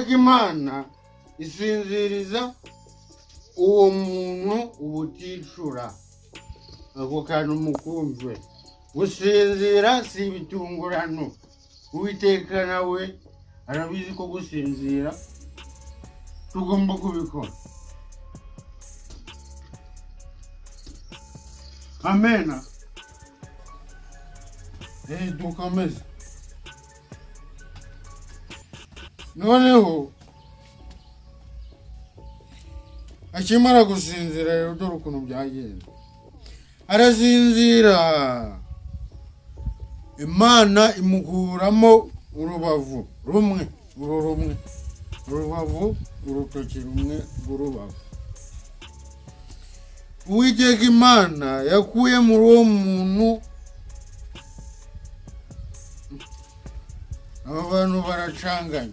Imana isinziriza uwo muntu ubuticura. Ako kantu mukumve. Gusinzira si ibitungurano. Uwiteka nawe arabizi ko gusinzira tugomba kubikora. Amena. Dukomeze. Noneho akimara gusinzira rero dore ukuntu byagenze. Arasinzira. Imana imukuramo urubavu rumwe, urubavu urutoki rumwe rw'urubavu. Uwiteka Imana yakuye muri uwo muntu. Aba bantu baracanganye.